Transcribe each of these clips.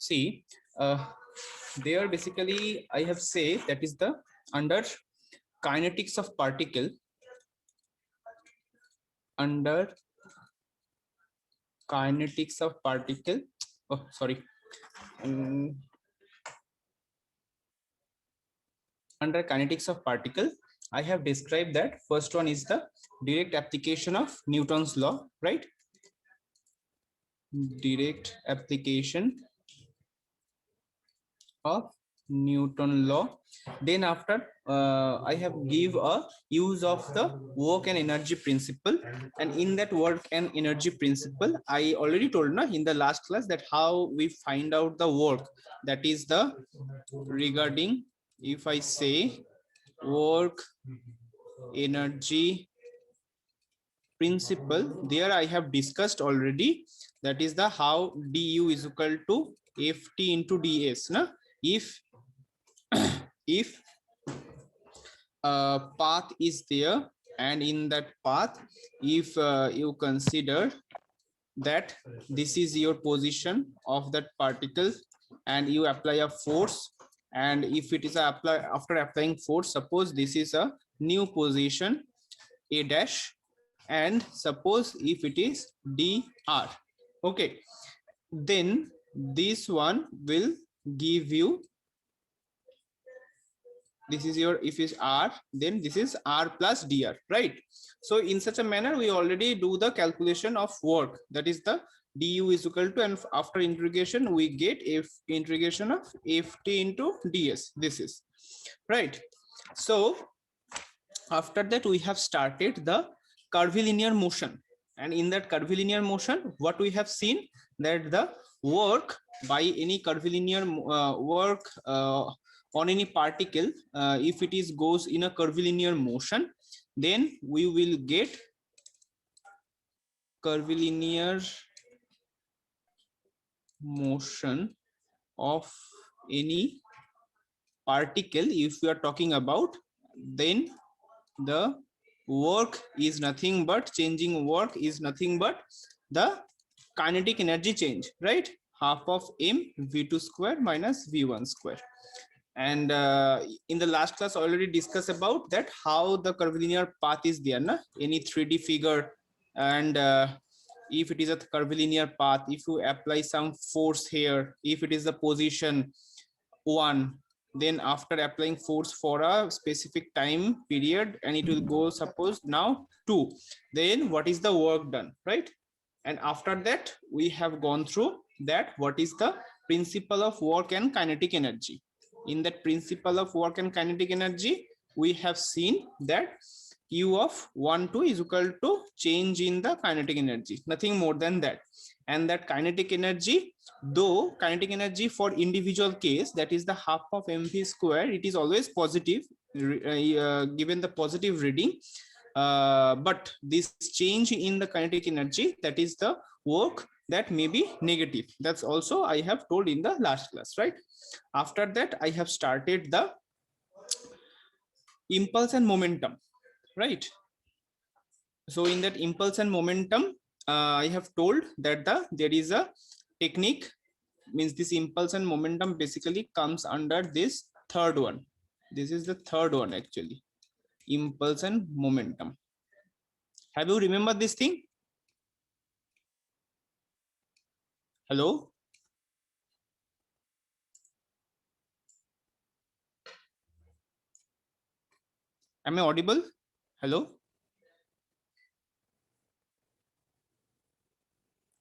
see, there basically I have said that is the under kinetics of particle, under kinetics of particle. Oh, sorry. Under kinetics of particle, I have described that first one is the direct application of Newton's law, right? Direct application of Newton law. Then after I have give a use of the work and energy principle, and in that work and energy principle I already told na in the last class that how we find out the work, that is the regarding, if I say work energy principle, there I have discussed already, that is the how du is equal to ft into ds na. If path is there, and in that path if you consider that this is your position of that particle and you apply a force, and if it is after applying force, suppose this is a new position a dash, and suppose if it is dr, okay, then this one will give you, this is your, if is r, then this is r plus dr, right? So in such a manner we already do the calculation of work, that is the du is equal to, and after integration we get if integration of ft into ds, this is right. So after that we have started the curvilinear motion, and in that curvilinear motion what we have seen, that the work by any curvilinear work on any particle, if it is goes in a curvilinear motion, then we will get curvilinear motion of any particle if we are talking about, then the work is nothing but, changing work is nothing but the kinetic energy change, right? Half of m v2 square minus v1 square. And in the last class already discussed about that how the curvilinear path is there na, any 3D figure, and if it is a curvilinear path, if you apply some force here, if it is the position 1, then after applying force for a specific time period and it will go suppose now 2, then what is the work done, right? And after that we have gone through that what is the principle of work and kinetic energy. In that principle of work and kinetic energy we have seen that u of 1 2 is equal to change in the kinetic energy, nothing more than that. And that kinetic energy, though kinetic energy for individual case, that is the half of mv square, it is always positive, given the positive reading, but this change in the kinetic energy, that is the work, that may be negative. That's also I have told in the last class, right? After that I have started the impulse and momentum, right? So in that impulse and momentum, I have told that there is a technique, means this impulse and momentum basically comes under this third one. This is the third one actually, impulse and momentum. Have you remember this thing? Hello? Am I audible? Hello?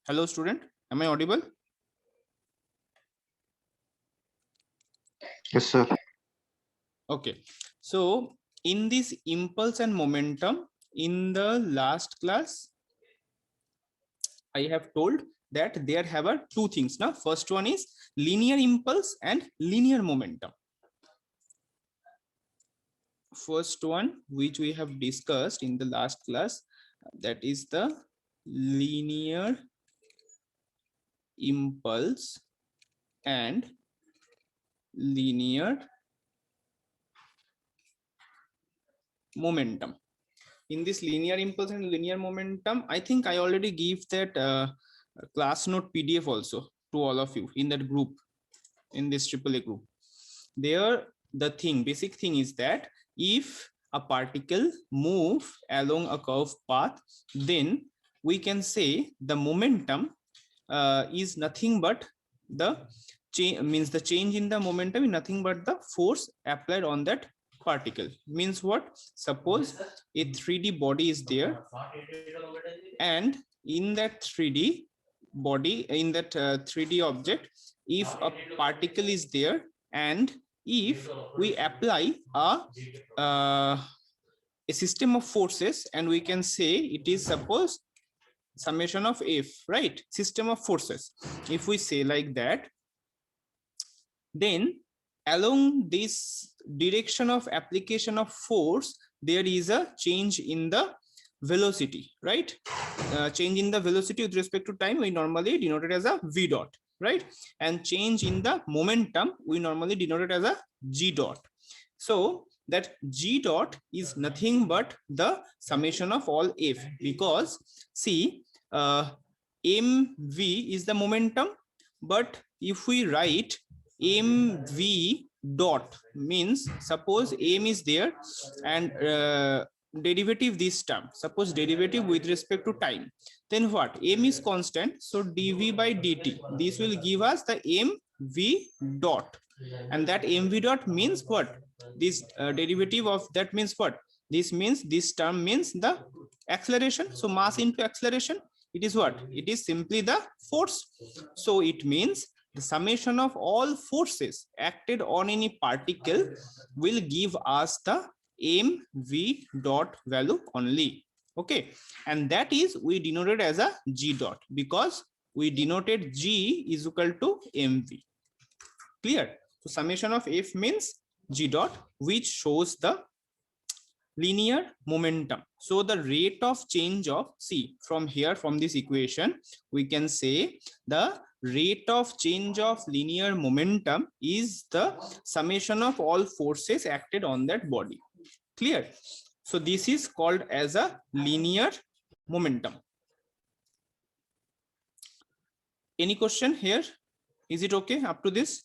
Hello student, am I audible? Yes, sir. Okay, so in this impulse and momentum, in the last class I have told that there have two things now. First one is linear impulse and linear momentum. First one which we have discussed in the last class, that is the linear impulse and linear momentum. In this linear impulse and linear momentum, I think I already gave that class note PDF also to all of you in that group. in this AAA group. There, the basic thing is that if a particle move along a curved path, then we can say the momentum is nothing but the change, the change in the momentum is nothing but the force applied on that particle. Means what? Suppose a 3D body is there, and in that 3D body, in that 3D object, if a particle is there, and if we apply a system of forces, and we can say it is, suppose, summation of F, right? System of forces. If we say like that, then along this direction of application of force, there is a change in the velocity, right? Change in the velocity with respect to time, we normally denote it as a v dot, right? And change in the momentum, we normally denote it as a g dot. So that g dot is nothing but the summation of all F, because see, mv is the momentum, but if we write mv dot, means suppose m is there, and derivative this term, suppose derivative with respect to time, then what? M is constant, so dv by dt, this will give us the mv dot, and that mv dot means what? This derivative of that means what? This means, this term means the acceleration. So mass into acceleration, it is what? It is simply the force. So it means the summation of all forces acted on any particle will give us the mv dot value only. Okay, and that is we denoted as a g dot, because we denoted g is equal to mv. Clear? So summation of F means g dot, which shows the linear momentum. So the rate of change of, see from here, from this equation, we can say the rate of change of linear momentum is the summation of all forces acted on that body. Clear? So this is called as a linear momentum. Any question here? Is it okay up to this?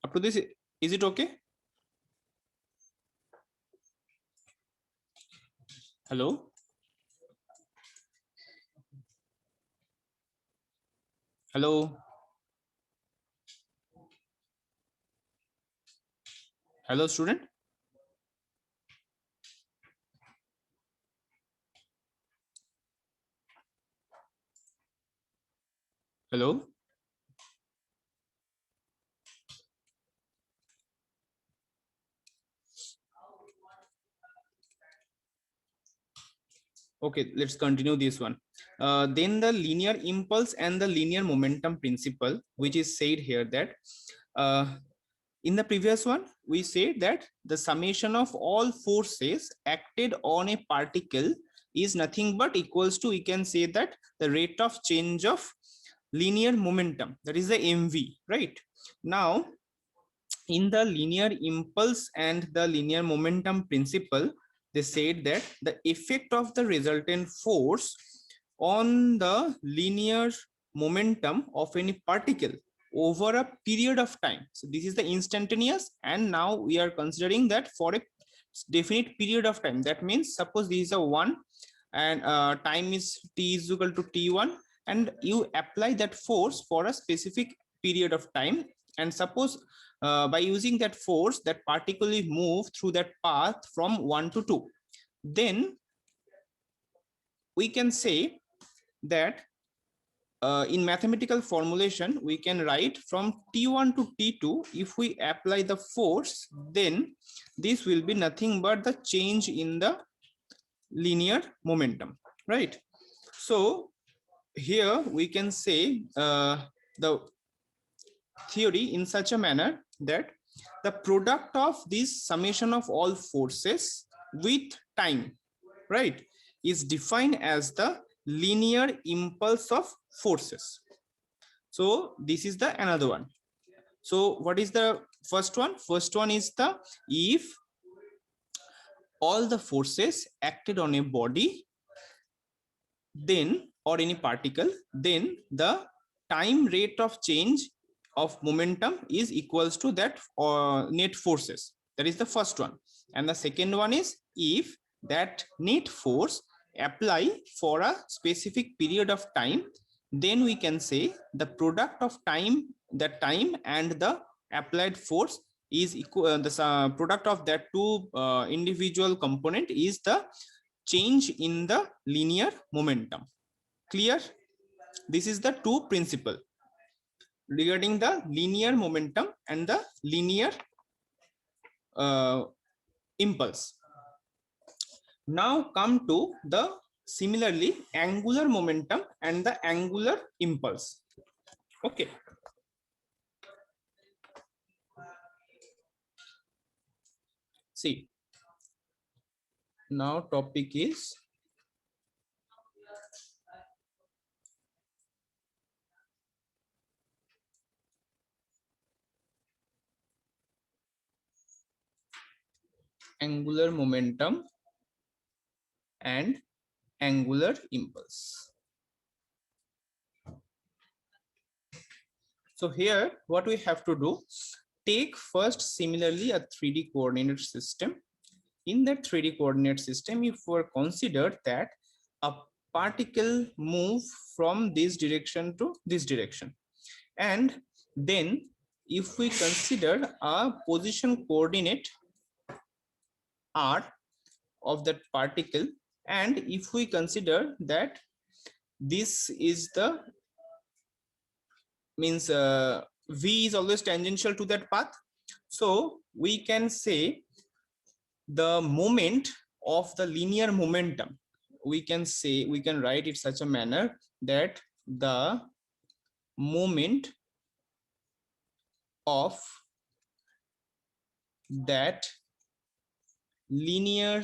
Up to this, is it okay? Hello? Hello? Hello, student? Hello? Okay, let's continue this one. Then the linear impulse and the linear momentum principle, which is said here that in the previous one, we said that the summation of all forces acted on a particle is nothing but equals to, we can say that the rate of change of linear momentum, that is the mv, right? Now, in the linear impulse and the linear momentum principle, they said that the effect of the resultant force on the linear momentum of any particle over a period of time. So this is the instantaneous, and now we are considering that for a definite period of time. That means suppose this is a 1, and time is t is equal to t1, and you apply that force for a specific period of time, and suppose by using that force, that particle will move through that path from 1 to 2. Then we can say that in mathematical formulation, we can write from T1 to T2. If we apply the force, then this will be nothing but the change in the linear momentum, right? So here we can say the theory in such a manner that the product of this summation of all forces with time, right, is defined as the linear impulse of forces. So this is the another one. So what is the first one? First one is the if all the forces acted on a body, then or any particle, then the time rate of change of momentum is equals to that net forces. That is the first one. And the second one is if that net force apply for a specific period of time, then we can say the product of time, the time and the applied force is equal. The product of that two individual component is the change in the linear momentum. Clear? This is the two principle regarding the linear momentum and the linear impulse. Now come to the similarly angular momentum and the angular impulse. Okay. See, now topic is angular momentum and angular impulse. So here what we have to do, take first similarly a 3D coordinate system. In that 3D coordinate system, if we consider that a particle move from this direction to this direction, and then if we consider a position coordinate r of that particle, and if we consider that this is the means v is always tangential to that path, so we can say the moment of the linear momentum, we can say, we can write it such a manner that the moment of that linear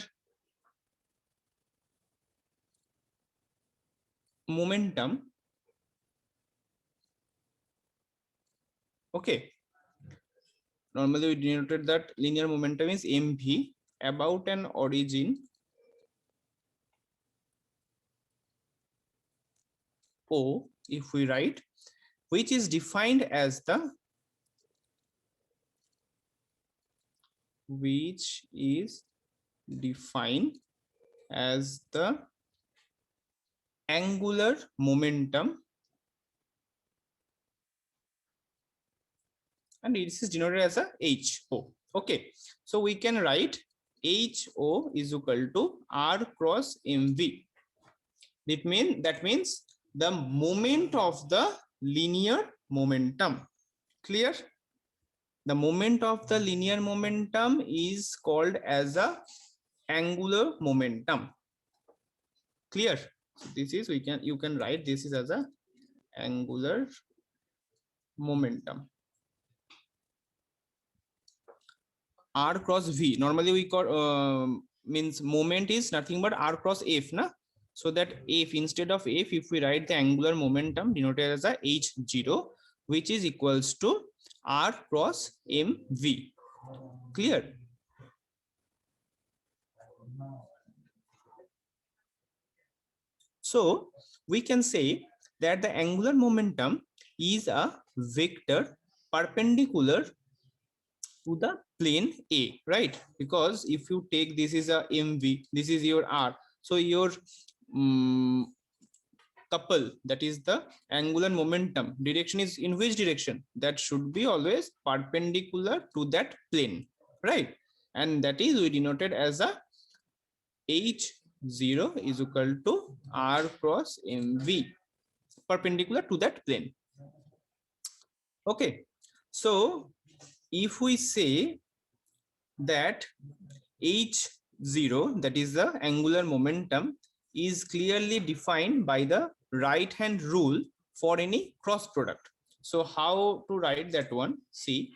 momentum, okay, normally we denoted that linear momentum is mv about an origin o, if we write, which is defined as the angular momentum, and this is denoted as a HO. Okay, so we can write HO is equal to R cross MV. That means the moment of the linear momentum. Clear? The moment of the linear momentum is called as a angular momentum. Clear? So this is, you can write this is as a angular momentum. R cross V. Normally we call means moment is nothing but R cross F, na? So that F, instead of F, if we write the angular momentum denoted as a H0, which is equals to R cross MV. Clear? So we can say that the angular momentum is a vector perpendicular to the plane A, right? Because if you take this is a MV, this is your R, so your couple, that is the angular momentum direction, is in which direction? That should be always perpendicular to that plane, right? And that is we denoted as a H0 is equal to R cross MV, perpendicular to that plane. Okay, so if we say that H0, that is the angular momentum, is clearly defined by the right hand rule for any cross product. So how to write that one? See,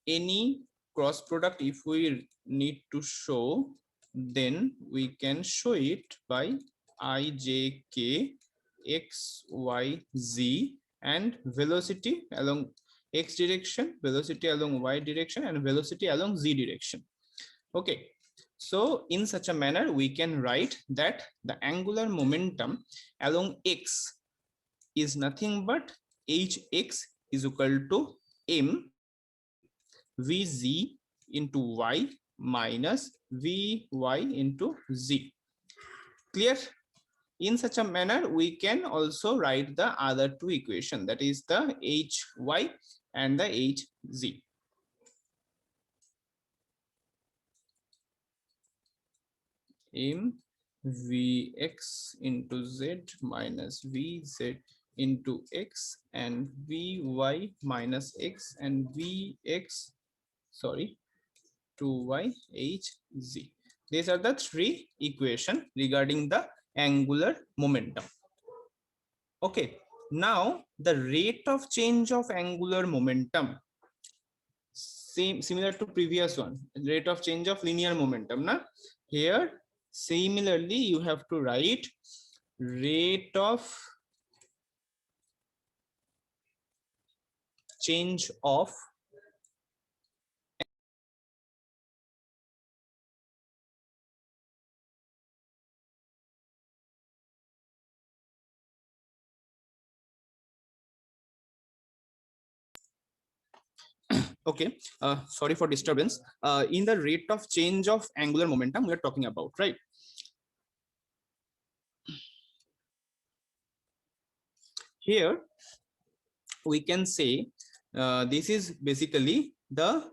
any cross product if we need to show, then we can show it by ijk x y z and velocity along x direction, velocity along y direction, and velocity along z direction. Okay, So in such a manner, we can write that the angular momentum along x is nothing but hx is equal to m vz into y minus vy into z. Clear? In such a manner, we can also write the other two equation, that is the hy and the hz. M vx into z minus vz into x and vy minus x and vx, sorry, 2y hz. These are the three equations regarding the angular momentum. Okay, now the rate of change of angular momentum, similar to previous one, rate of change of linear momentum. Na? Here, similarly, you have to write rate of change of okay, sorry for disturbance. In the rate of change of angular momentum we are talking about, right? Here we can say this is basically the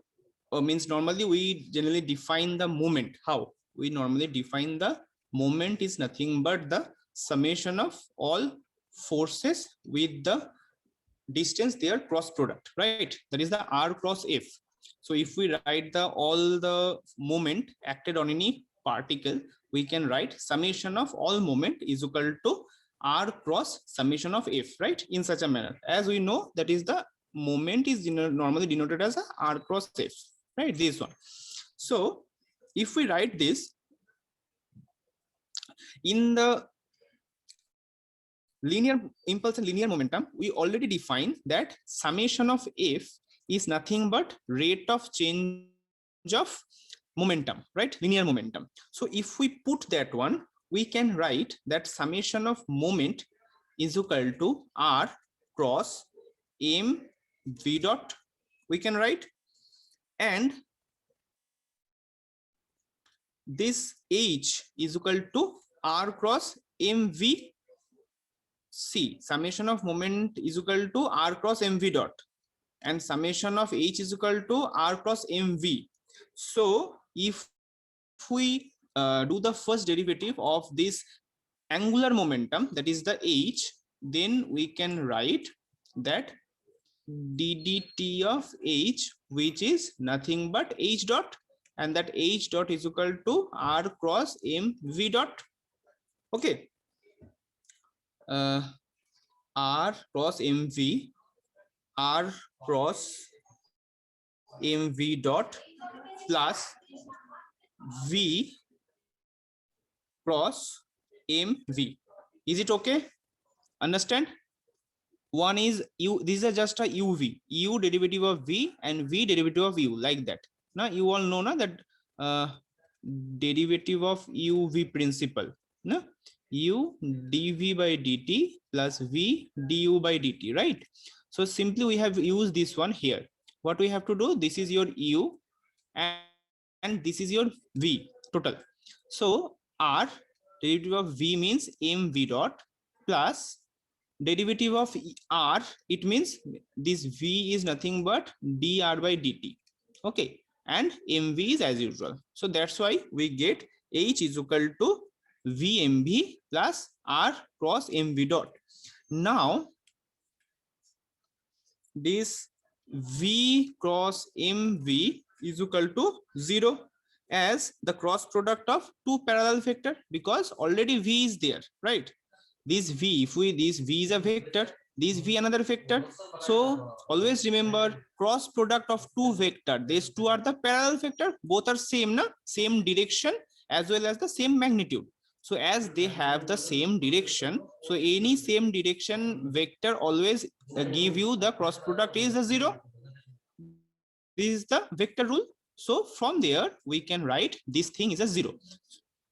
means normally we generally define the moment. How we normally define the moment is nothing but the summation of all forces with the distance their cross product, right? That is the r cross f. So if we write the all the moment acted on any particle, we can write summation of all moment is equal to r cross summation of f, right? In such a manner, as we know, that is the moment is normally denoted as a r cross f, right? This one. So if we write this in the linear impulse and linear momentum, we already defined that summation of f is nothing but rate of change of momentum, right? Linear momentum. So if we put that one, we can write that summation of moment is equal to r cross m v dot, we can write, and this h is equal to r cross mv c. Summation of moment is equal to r cross mv dot, and summation of h is equal to r cross mv. So if we do the first derivative of this angular momentum, that is the h, then we can write that ddt of h, which is nothing but h dot, and that h dot is equal to r cross mv dot. Okay, r cross mv, r cross mv dot plus v cross mv. Is it okay? Understand? One is u, these are just a uv, u derivative of v and v derivative of u, like that. Now you all know na, that derivative of uv principle, na? U dv by dt plus v du by dt, right? So simply we have used this one here. What we have to do, this is your u and this is your v total. So r derivative of v means mv dot plus derivative of r, it means this v is nothing but dr by dt. Okay, and mv is as usual. So that's why we get h is equal to vmv plus r cross mv dot. Now this v cross mv is equal to 0 as the cross product of two parallel vector, because already v is there, right? This v, if we, this v is a vector, this v another vector. So always remember, cross product of two vector, these two are the parallel vector, both are same, na? Same direction as well as the same magnitude. So as they have the same direction, so any same direction vector always give you the cross product is a 0. This is the vector rule. So from there we can write this thing is a 0,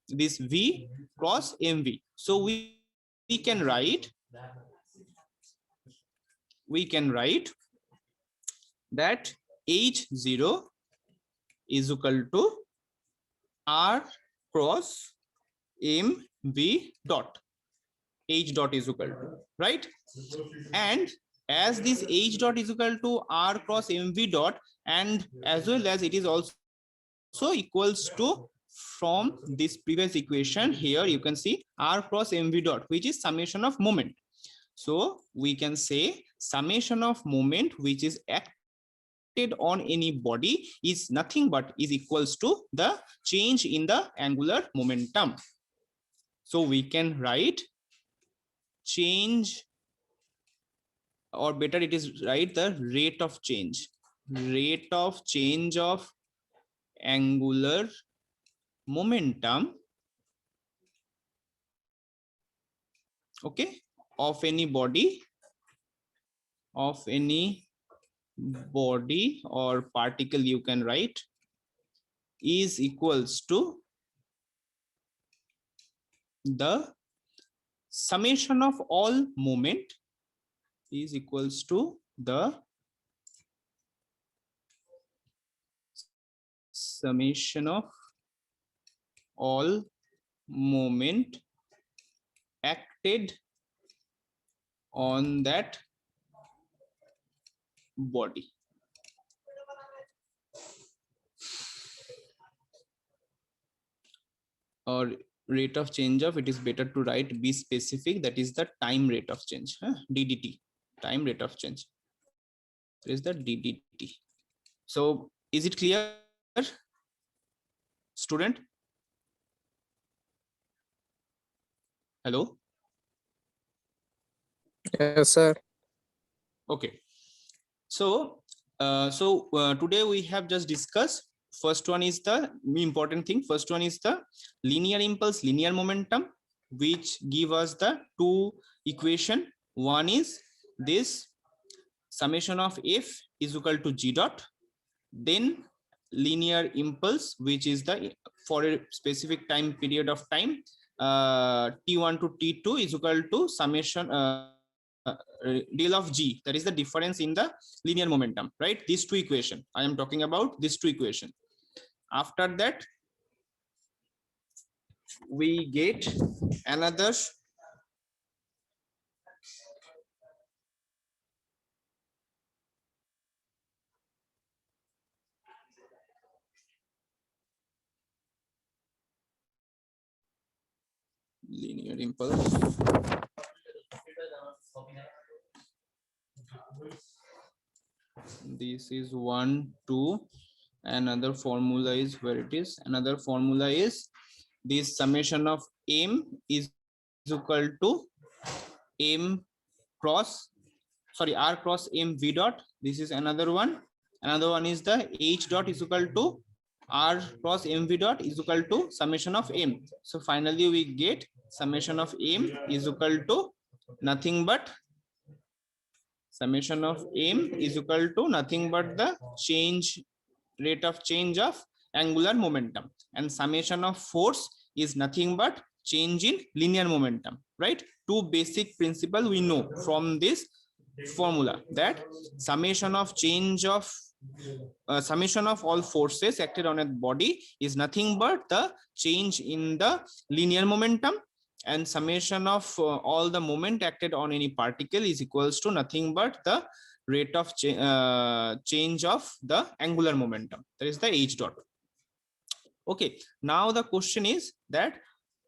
this v cross mv. So we can write that h0 is equal to r cross mv dot, h dot is equal to, right? And as this h dot is equal to r cross mv dot, and as well as it is also equals to, from this previous equation here you can see r cross mv dot, which is summation of moment. So we can say summation of moment which is acted on any body is nothing but is equals to the change in the angular momentum. So we can write change, or better it is write the rate of change of angular momentum, okay, of any body or particle, you can write, is equals to the summation of all moment, is equals to the summation of all moment acted on that body. Or rate of change of, it is better to write be specific, that is the time rate of change, ddt, time rate of change, there is the ddt. So is it clear, student? Hello? Yes, sir. Okay. So today we have just discussed, first one is the important thing, first one is the linear impulse, linear momentum, which give us the two equation. One is this summation of f is equal to g dot, then linear impulse, which is the for a specific time period of time, t1 to t2 is equal to summation del of g, that is the difference in the linear momentum, right? These two equation I am talking about, these two equation. After that we get another linear impulse. This is 1 2, another formula is where it is, another formula is this summation of m is equal to m cross, sorry, r cross m v dot, this is another one. Another one is the h dot is equal to r cross m v dot is equal to summation of m. So finally we get summation of m is equal to nothing but summation of m is equal to nothing but the change, rate of change of angular momentum, and summation of force is nothing but change in linear momentum, right? Two basic principle we know from this formula, that summation of change of summation of all forces acted on a body is nothing but the change in the linear momentum, and summation of all the moment acted on any particle is equals to nothing but the rate of change of the angular momentum, that is the h dot. Okay, now the question is that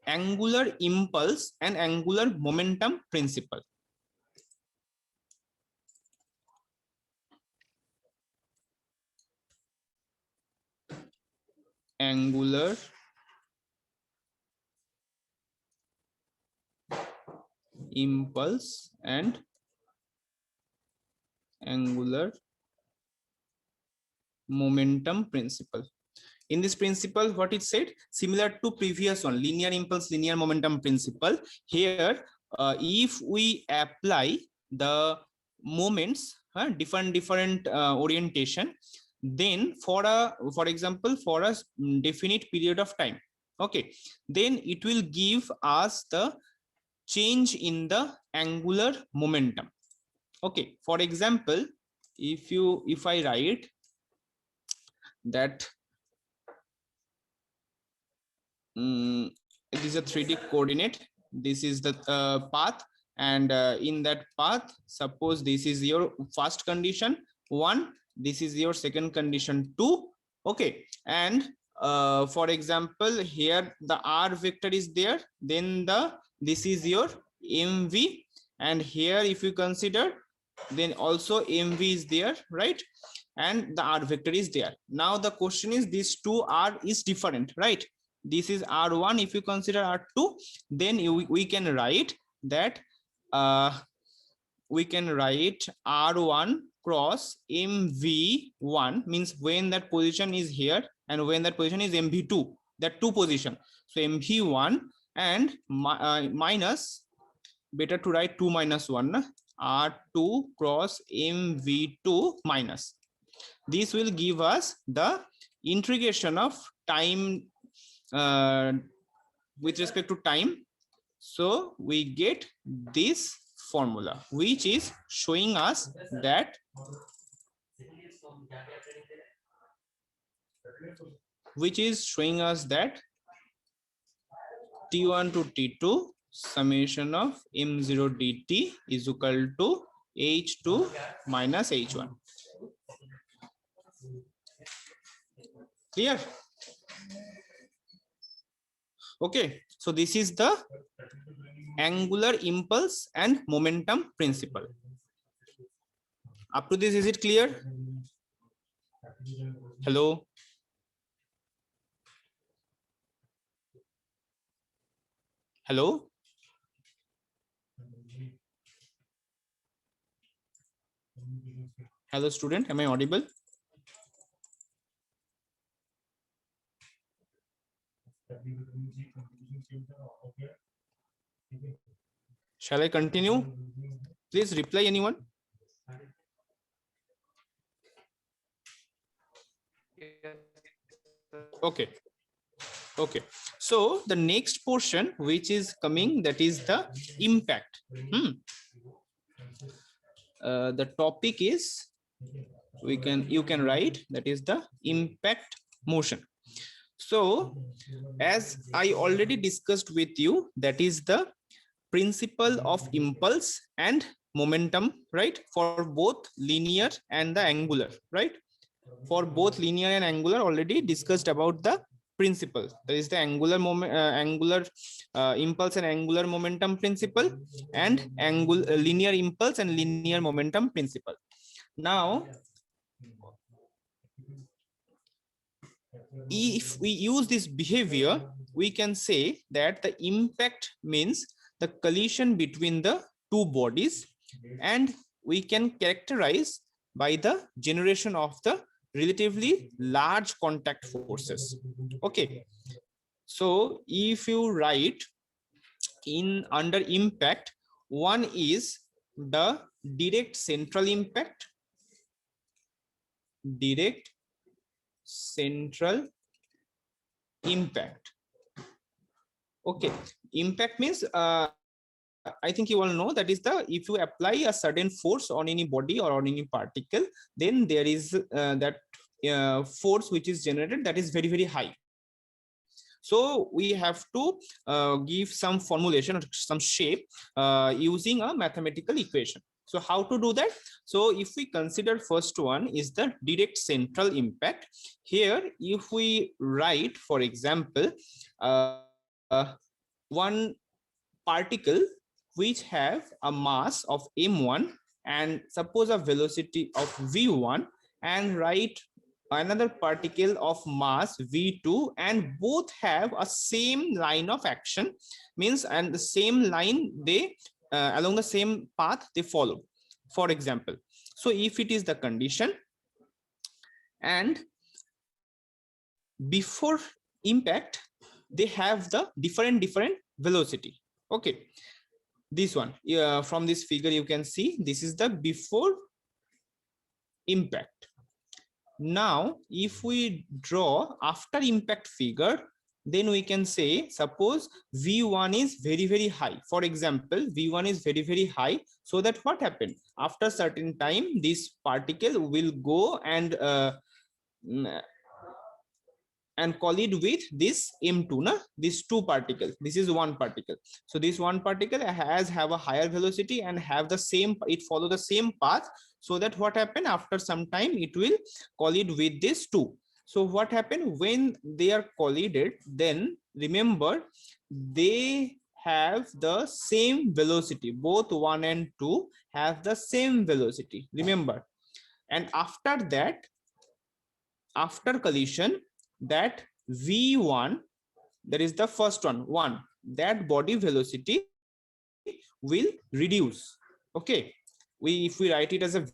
angular impulse and angular momentum principle. Angular impulse and angular momentum principle. In this principle, what it said, similar to previous one, linear impulse, linear momentum principle, here if we apply the moments, different orientation, then for example for a definite period of time, okay, then it will give us the change in the angular momentum. Okay, for example, if I write that it is a 3D coordinate, this is the path, and in that path, suppose this is your first condition 1, this is your second condition 2, okay, and for example here the r vector is there, then this is your mv, and here if you consider, then also mv is there, right, and the r vector is there. Now the question is, these two r is different, right? This is r1, if you consider r2, then we can write that we can write r1 cross mv1, means when that position is here and when that position is mv2, that two position, so mv1 and minus, better to write 2 minus 1, r2 cross mv2 minus. This will give us the integration of time with respect to time. So we get this formula, which is showing us that T1 to T2 summation of m0 dt is equal to h2 minus h1. Clear? Okay, so this is the angular impulse and momentum principle. Up to this, is it clear? Hello? Hello? Hello, student, am I audible? Shall I continue? Please reply, anyone. Okay. Okay, so the next portion which is coming, that is the impact. The topic is, you can write, that is the impact motion. So as I already discussed with you, that is the principle of impulse and momentum, right, for both linear and the angular, right? For both linear and angular, already discussed about the principle. There is the angular moment, impulse and angular momentum principle, and linear impulse and linear momentum principle. Now if we use this behavior, we can say that the impact means the collision between the two bodies, and we can characterize by the generation of the relatively large contact forces. Okay, so if you write in under impact, one is the direct central impact, direct central impact. Okay, impact means I think you all know, that is the, if you apply a certain force on any body or on any particle, then there is that force which is generated, that is very, very high. So we have to give some formulation or some shape using a mathematical equation. So how to do that? So if we consider first one is the direct central impact. Here, if we write, for example, one particle which have a mass of m1 and suppose a velocity of v1, and write another particle of mass v2, and both have a same line of action, means, and the same line, they along the same path they follow, for example. So if it is the condition, and before impact they have the different velocity. Okay, this one, from this figure you can see, this is the before impact. Now, if we draw after impact figure, then we can say, suppose V1 is very, very high. For example, V1 is very, very high. So that what happened? After certain time, this particle will go and collide with this M2, na? This two particle. This is one particle. So this one particle have a higher velocity and have the same, it follow the same path. So that what happened, after some time it will collide with this two. So what happened when they are collided, then remember they have the same velocity. Both 1 and 2 have the same velocity, remember. And after that, after collision, that V1, that is the first one, that body velocity will reduce. Okay, if we write it as a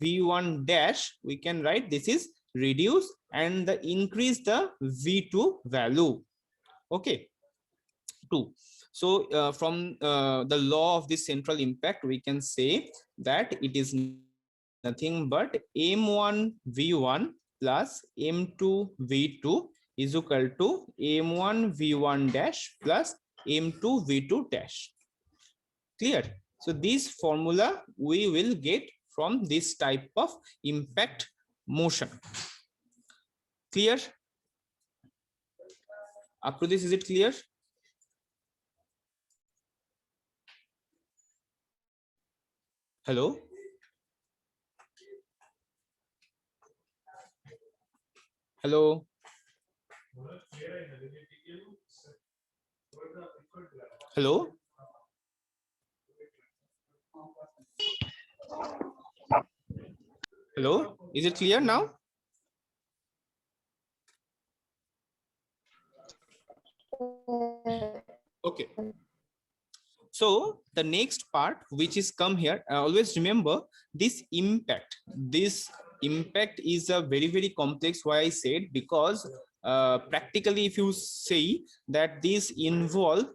V1 dash, we can write this is reduce and the increase the V2 value. Okay, 2. So from the law of this central impact, we can say that it is nothing but M1 V1 plus M2 V2 is equal to M1 V1 dash plus M2 V2 dash. Clear? So this formula we will get from this type of impact motion. Clear? Up to this, is it clear? Hello? Hello? Hello? Hello? Is it clear now? Okay. So the next part which is come here, always remember this impact. This impact is a very, very complex, why I said, because practically if you say that this involve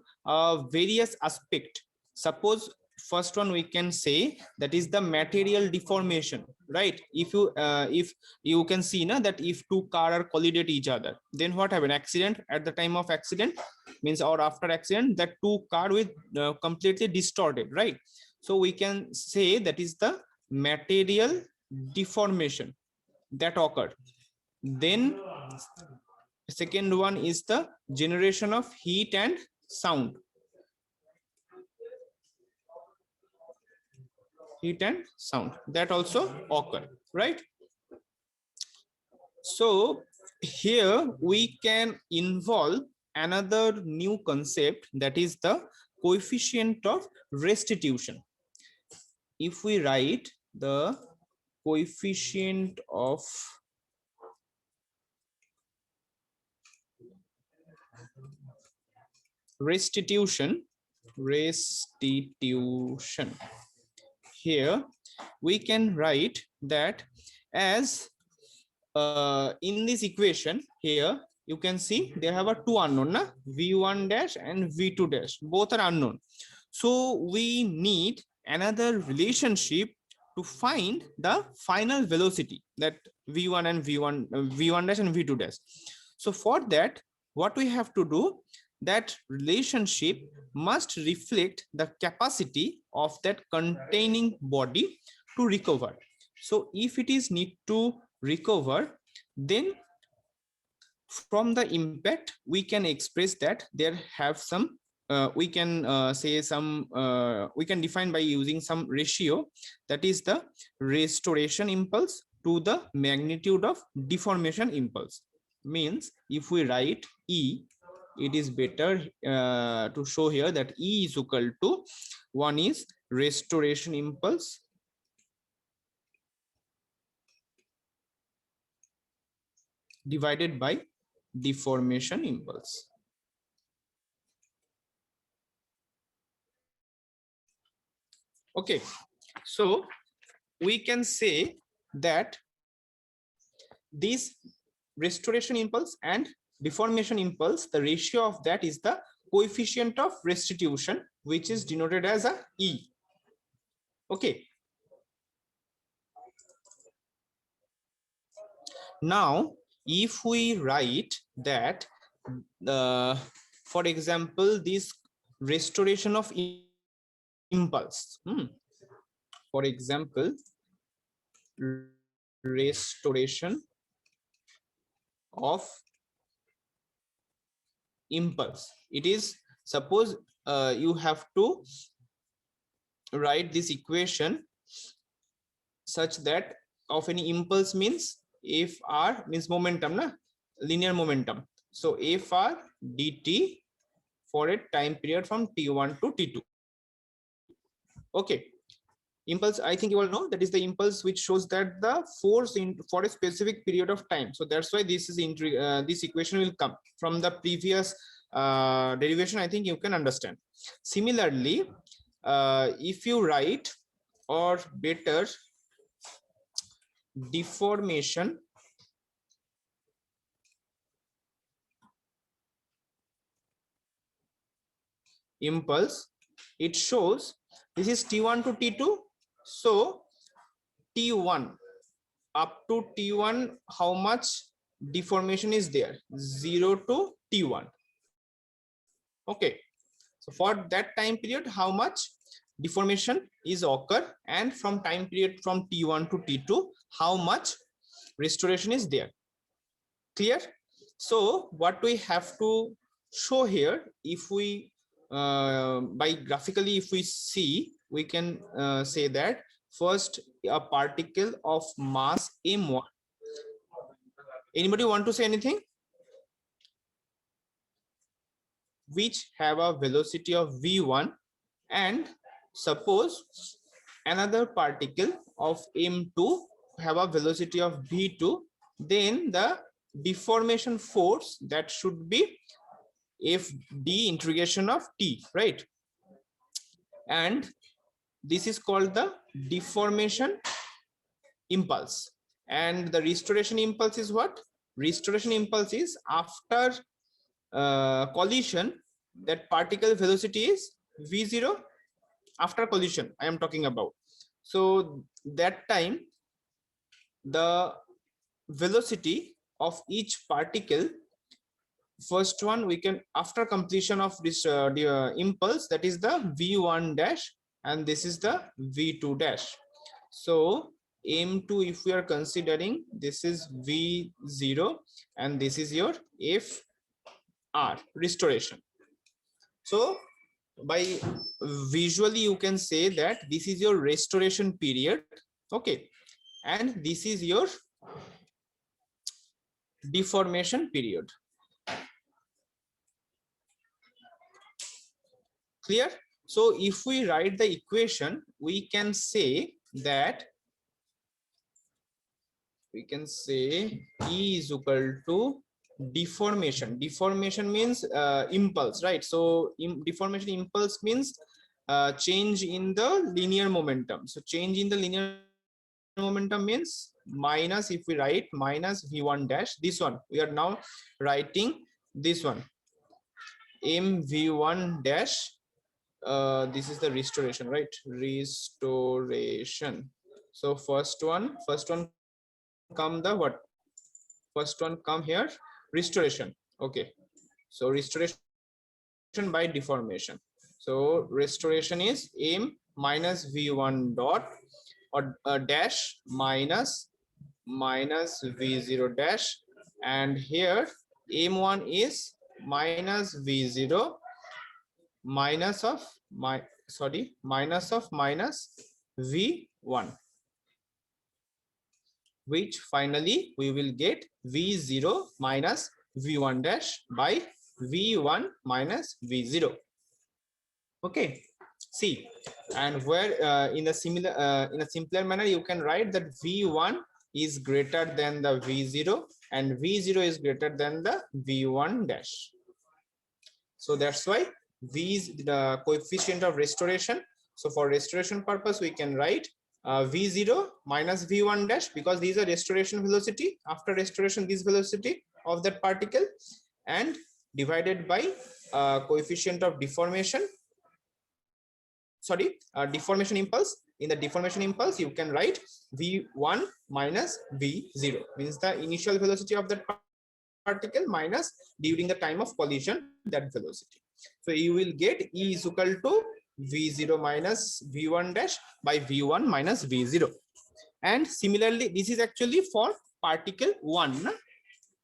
various aspect. Suppose first one we can say that is the material deformation, right? If you can see now that if two car are collided each other, then what happen? Accident, at the time of accident means, or after accident, that two car with completely distorted, right? So we can say that is the material deformation that occurred. Then second one is the generation of heat and sound. Heat and sound, that also occur, right? So here we can involve another new concept, that is the coefficient of restitution. If we write the coefficient of restitution, here we can write that as in this equation here, you can see there have a two unknown, na? V1 dash and V2 dash, both are unknown. So we need another relationship to find the final velocity, that V1 and V1 dash and V2 dash. So for that, what we have to do, that relationship must reflect the capacity of that containing body to recover. So if it is need to recover, then from the impact we can express that there have some we can say some we can define by using some ratio, that is the restoration impulse to the magnitude of deformation impulse. Means if we write E, it is better to show here that E is equal to, one is restoration impulse divided by deformation impulse. Okay, so we can say that this restoration impulse and deformation impulse, the ratio of that is the coefficient of restitution, which is denoted as a E. Okay. Now if we write that for example this restoration of impulse, for example restoration of impulse, it is suppose you have to write this equation such that of any impulse means if r means momentum na, linear momentum, so if r dt for a time period from t1 to t2. Okay, impulse, I think you all know that is the impulse which shows that the force in for a specific period of time. So that's why this is this equation will come from the previous derivation. I think you can understand. Similarly, if you write, or better, deformation impulse, it shows this is t1 to t2. So t1 up to t1, how much deformation is there? 0 to t1. Okay, so for that time period how much deformation is occur, and from time period from t1 to t2 how much restoration is there. Clear? So what we have to show here, if we by graphically if we see, we can say that first a particle of mass m1. Anybody want to say anything? Which have a velocity of v1, and suppose another particle of m2 have a velocity of v2, then the deformation force that should be f d integration of t, right? And this is called the deformation impulse. And the restoration impulse is what? Restoration impulse is after collision, that particle velocity is v0 after collision I am talking about. So that time the velocity of each particle, first one we can, after completion of this the impulse, that is the v1 dash, and this is the v2 dash. So m2, if we are considering, this is v0 and this is your f r, restoration. So by visually you can say that this is your restoration period. Okay, and this is your deformation period. Clear? So if we write the equation, we can say that E is equal to deformation. Deformation means impulse, right? So deformation impulse means change in the linear momentum. So change in the linear momentum means minus, if we write minus v1 dash, this one we are now writing this one mv1 dash. This is the restoration, right? Restoration. So first one come the what? First one come here, restoration. Okay, so restoration by deformation. So restoration is m minus v1 dot or dash minus v0 dash, and here m1 is minus v0 minus of minus v1, which finally we will get v0 minus v1 dash by v1 minus v0. Okay, see, and where in a simpler manner you can write that v1 is greater than the v0 and v0 is greater than the v1 dash. So that's why v is the coefficient of restoration. So for restoration purpose we can write v0 minus v1 dash, because these are restoration velocity, after restoration this velocity of that particle, and divided by coefficient of deformation. deformation impulse. In the deformation impulse, you can write v1 minus v0, means the initial velocity of that particle minus during the time of collision that velocity. So you will get E is equal to v0 minus v1 dash by v1 minus v0. And similarly, this is actually for particle 1.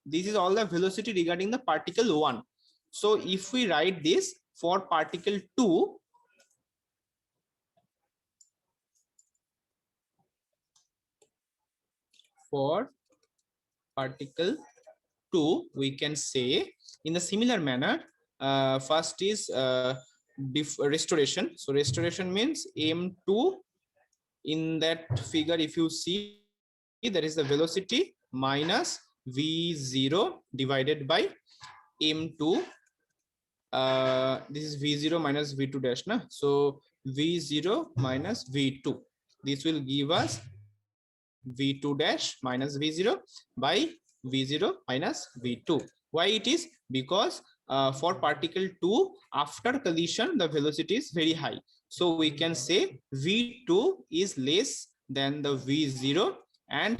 This is all the velocity regarding the particle 1. So if we write this for particle 2, for particle 2, we can say in a similar manner, first is restoration. So restoration means m2. In that figure, if you see, there is the velocity minus v0 divided by m2. This is v0 minus v2 dash, na? So v0 minus v2. This will give us v2 dash minus v0 by v0 minus v2. Why it is? Because for particle 2, after collision, the velocity is very high. So we can say v2 is less than the v0 and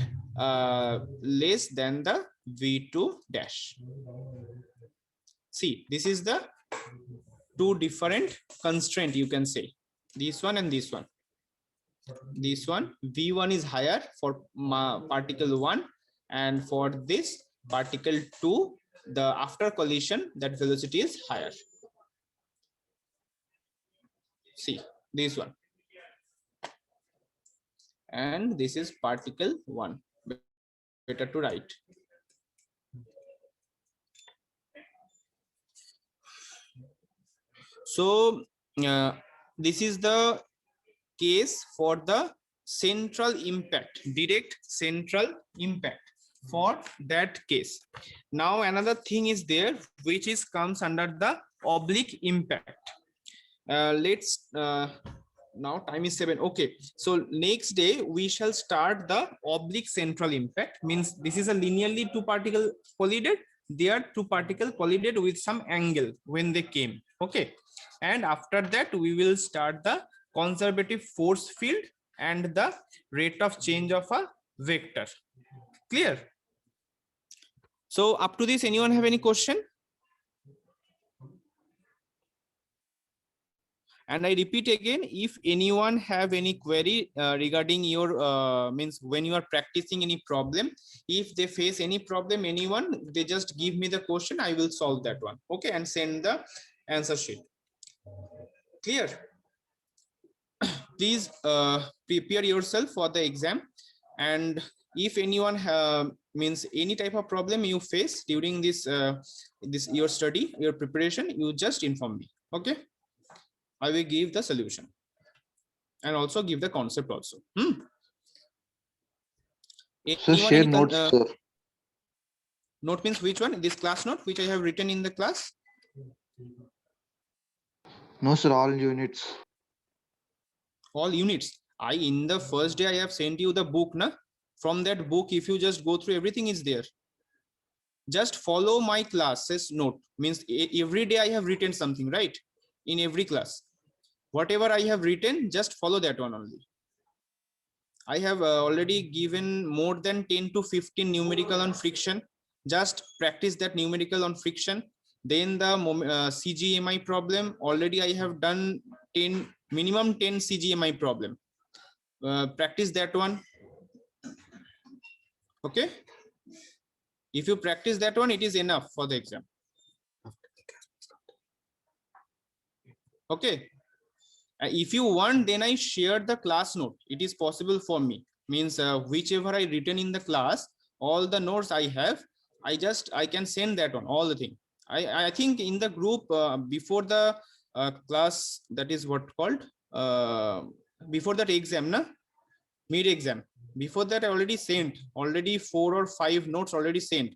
less than the v2 dash. See, this is the two different constraint, you can say, this one and this one. This one, v1 is higher for particle 1, and for this particle 2, the after collision, that velocity is higher. See, this one, and this is particle 1. Better to write. So this is the case for the central impact, direct central impact for that case. Now another thing is there, which is comes under the oblique impact. Let's now time is 7. Okay, so next day we shall start the oblique central impact. Means this is a linearly two particle collided. They are two particle collided with some angle when they came. Okay, and after that we will start the conservative force field and the rate of change of a vector. Clear? So up to this, anyone have any question? And I repeat again, if anyone have any query regarding your means when you are practicing any problem, if they face any problem, anyone, they just give me the question, I will solve that one. Okay, and send the answer sheet. Clear? Please prepare yourself for the exam, and if anyone means any type of problem you face during this your study, your preparation, you just inform me. Okay, I will give the solution and also give the concept also. Sir, share notes, sir. Note means which one? This class note which I have written in the class? No, sir, all units. All units. In the first day I have sent you the book, na? From that book, if you just go through, everything is there. Just follow my classes note. Means every day I have written something, right? In every class, whatever I have written, just follow that one only. I have already given more than 10 to 15 numerical on friction. Just practice that numerical on friction. Then the CGMI problem, already I have done minimum 10 CGMI problem. Practice that one. Okay, if you practice that one, it is enough for the exam. Okay, if you want, then I share the class note. It is possible for me. Means whichever I written in the class, all the notes I have, I can send that one, all the thing. I think in the group before the class, that is what called before that exam, na? Mid exam. Before that I already sent, already 4 or 5 notes already sent.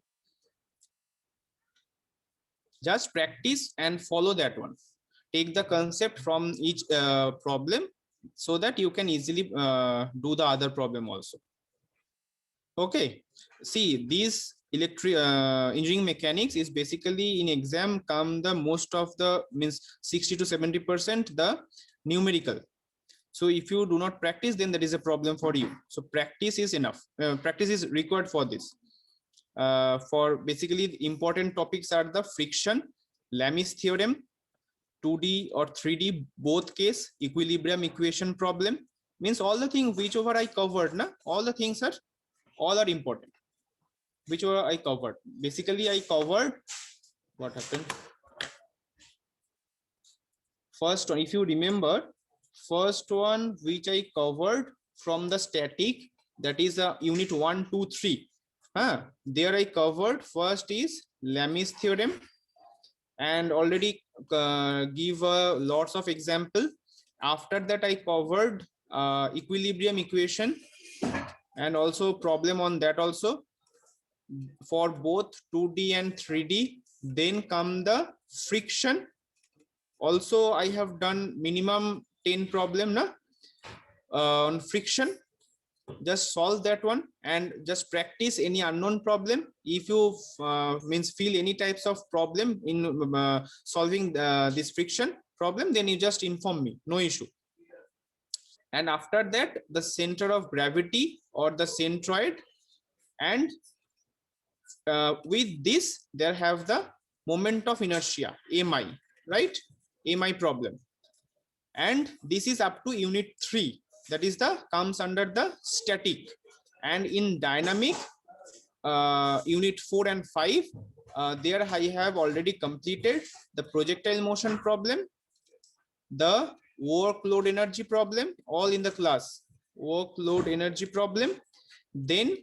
Just practice and follow that one. Take the concept from each problem so that you can easily do the other problem also. Okay, see, these engineering mechanics is basically in exam come the most of the means 60 to 70% the numerical. So if you do not practice, then there is a problem for you. So practice is enough. Practice is required for this. For basically the important topics are the friction, Lami's theorem, 2D or 3D both case, equilibrium equation problem. Means all the things whichever I covered, na, all the things are all are important. Whichever I covered. Basically I covered what happened. First one, if you remember, first one which I covered from the static, that is unit 1, 2, 3. There I covered first is Lami's theorem and already give lots of example. After that I covered equilibrium equation and also problem on that also for both 2D and 3D. Then come the friction. Also I have done minimum 10 problem na on friction. Just solve that one and just practice any unknown problem. If you means feel any types of problem in solving this friction problem, then you just inform me, no issue. And after that, the center of gravity or the centroid, and with this there have the moment of inertia, mi, right? Mi problem. And this is up to unit 3, that is the comes under the static. And in dynamic, unit 4 and 5, there I have already completed the projectile motion problem, the workload energy problem, all in the class. Workload energy problem, then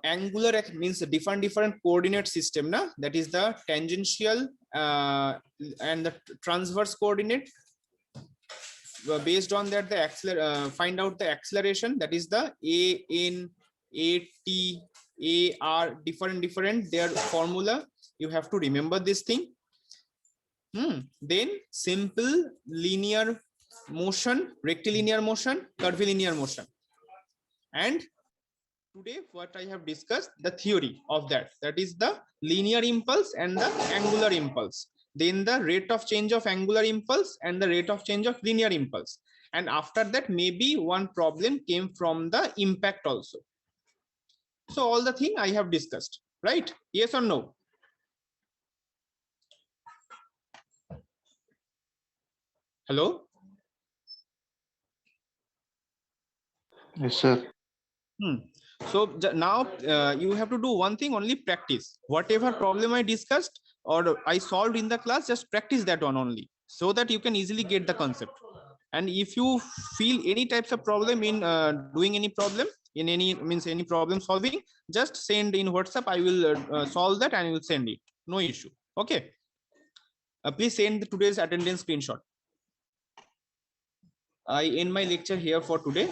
angular means different coordinate system na, that is the tangential and the transverse coordinate. Based on that, the find out the acceleration, that is the a, n, a, t, a, r, different their formula. You have to remember this thing. Then simple linear motion, rectilinear motion, curvilinear motion. And today what I have discussed, the theory of that is the linear impulse and the angular impulse. Then the rate of change of angular impulse and the rate of change of linear impulse. And after that, maybe one problem came from the impact also. So all the thing I have discussed, right? Yes or no? Hello? Yes, sir. So now you have to do one thing, only practice. Whatever problem I discussed or I solved in the class, just practice that one only, so that you can easily get the concept. And if you feel any types of problem in doing any problem in any means any problem solving, just send in WhatsApp. I will solve that and I will send it. No issue. Okay. Please send today's attendance screenshot. I end my lecture here for today.